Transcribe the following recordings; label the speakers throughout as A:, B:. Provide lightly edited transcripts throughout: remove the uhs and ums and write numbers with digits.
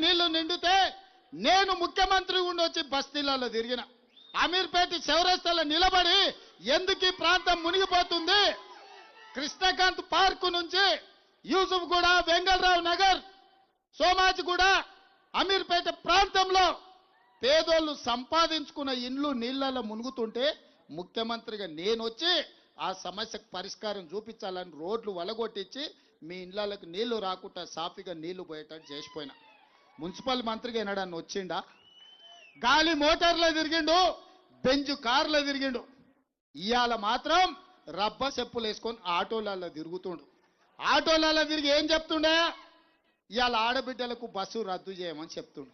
A: నీళ్లు నిండితే నేను ముఖ్యమంత్రి ఉండొచ్చి బస్తీలలో తిరిగిన అమీర్పేట చౌరస్తాలో నిలబడి ఎందుకు ఈ ప్రాంతం మునిగిపోతుంది, కృష్ణకాంత్ పార్కు నుంచి యూసుఫ్ గూడ, వెంగళరావు నగర్, సోమాజిగూడ, అమీర్పేట ప్రాంతంలో పేదోళ్ళు సంపాదించుకున్న ఇండ్లు నీళ్లలో మునుగుతుంటే ముఖ్యమంత్రిగా నేను వచ్చి ఆ సమస్యకు పరిష్కారం చూపించాలని రోడ్లు వలగొట్టించి మీ ఇండ్లకు నీళ్లు రాకుండా సాఫీగా నీళ్లు పోయేటట్టు చేసిపోయినా. మున్సిపల్ మంత్రిగా ఎన్నడన్నా వచ్చిండా? గాలి మోటార్లో తిరిగిండు, బెంజ్ కార్లో తిరిగిండు. ఇవాళ మాత్రం రబ్బ చెప్పులు వేసుకొని ఆటోలలో తిరుగుతుండు. ఆటోలలో తిరిగి ఏం చెప్తుండే? ఇవాళ ఆడబిడ్డలకు బస్సు రద్దు చేయమని చెప్తుండు.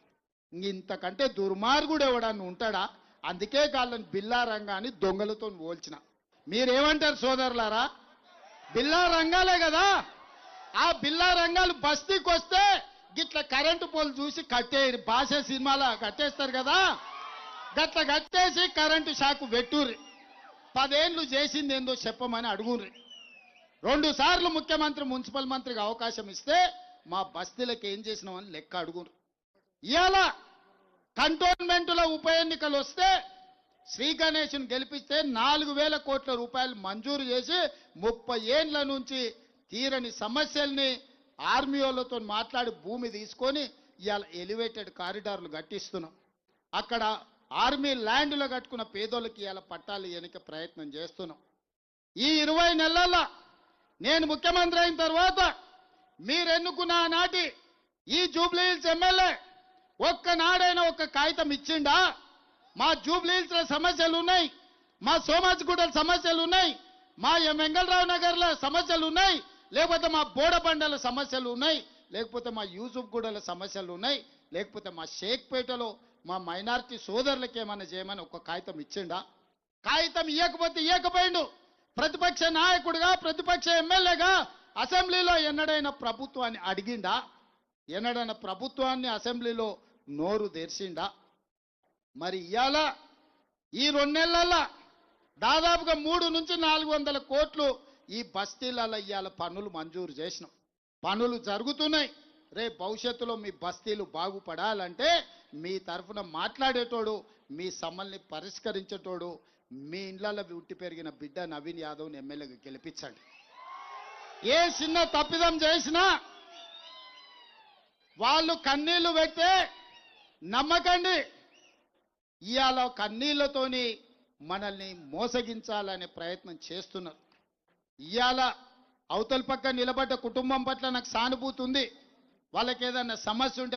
A: ఇంతకంటే దుర్మార్గుడు ఎవడన్నా ఉంటాడా? అందుకే వాళ్ళని బిల్లా రంగాన్ని దొంగలతో పోల్చిన. మీరేమంటారు సోదరులారా? బిల్లా రంగాలే కదా. ఆ బిల్లా రంగాలు బస్తీకి వస్తే గిట్ల కరెంటు పోలు చూసి కట్టేయరు. భాష సినిమాలో కట్టేస్తారు కదా, గట్ల కట్టేసి కరెంటు షాకు వెట్టూరి. 10 ఏళ్ళు చేసింది ఏందో చెప్పమని అడుగుర్రి. 2 సార్లు ముఖ్యమంత్రి మున్సిపల్ మంత్రికి అవకాశం ఇస్తే మా బస్తీలకు ఏం చేసినామని లెక్క అడుగురు. ఇవాళ కంటోన్మెంట్లో ఉప ఎన్నికలు వస్తే శ్రీ గణేష్ను గెలిపిస్తే 4,000 కోట్ల రూపాయలు మంజూరు చేసి 30 ఏళ్ల నుంచి తీరని సమస్యల్ని ఆర్మీ వాళ్ళతో మాట్లాడి భూమి తీసుకొని ఇవాళ ఎలివేటెడ్ కారిడార్లు కట్టిస్తున్నాం. అక్కడ ఆర్మీ ల్యాండ్లో కట్టుకున్న పేదోళ్ళకి ఇవాళ పట్టాలు ఎన్నిక ప్రయత్నం చేస్తున్నాం. ఈ 20 నెలల్లో నేను ముఖ్యమంత్రి అయిన తర్వాత మీరు ఎన్నుకున్న నాటి ఈ జూబ్లీహిల్స్ ఎమ్మెల్యే ఒక్కనాడైనా ఒక్క కాగితం ఇచ్చిండా? మా జూబ్లీహిల్స్లో సమస్యలు ఉన్నాయి, మా సోమాజిగూడల సమస్యలు ఉన్నాయి, మా వెంగళరావు నగర్లో సమస్యలు ఉన్నాయి, లేకపోతే మా బోడబండల సమస్యలు ఉన్నాయి, లేకపోతే మా యూసుఫ్ గూడల సమస్యలు ఉన్నాయి, లేకపోతే మా షేక్పేటలో మా మైనారిటీ సోదరులకి ఏమైనా చేయమని ఒక కాగితం ఇచ్చిండా? కాగితం ఇవ్వకపోతే ఇవ్వకపోయిండు. ప్రతిపక్ష నాయకుడిగా, ప్రతిపక్ష ఎమ్మెల్యేగా అసెంబ్లీలో ఎన్నడైనా ప్రభుత్వాన్ని అడిగిండా? ఎన్నడైనా ప్రభుత్వాన్ని అసెంబ్లీలో నోరు తెరిచిండా? మరి ఇవాళ ఈ 2 నెలల్లో దాదాపుగా 300 నుంచి 400 కోట్లు ఈ బస్తీలలో ఇవాళ పనులు మంజూరు చేసినాం. పనులు జరుగుతున్నాయి. రేపు భవిష్యత్తులో మీ బస్తీలు బాగుపడాలంటే మీ తరఫున మాట్లాడేటోడు, మీ సమస్యల్ని పరిష్కరించేటోడు, మీ ఇండ్లలో ఉట్టి పెరిగిన బిడ్డ నవీన్ యాదవ్ని ఎమ్మెల్యేగా గెలిపించండి. ఏ చిన్న తప్పిదం చేసినా వాళ్ళు కన్నీళ్లు పెడితే నమ్మకండి. ఇవాళ కన్నీళ్లతోని మనల్ని మోసగించాలనే ప్రయత్నం చేస్తున్నారు. ఇవాళ అవతల పక్క నిలబడ్డ కుటుంబం పట్ల నాకు సానుభూతి ఉంది. వాళ్ళకి ఏదైనా సమస్య ఉంటే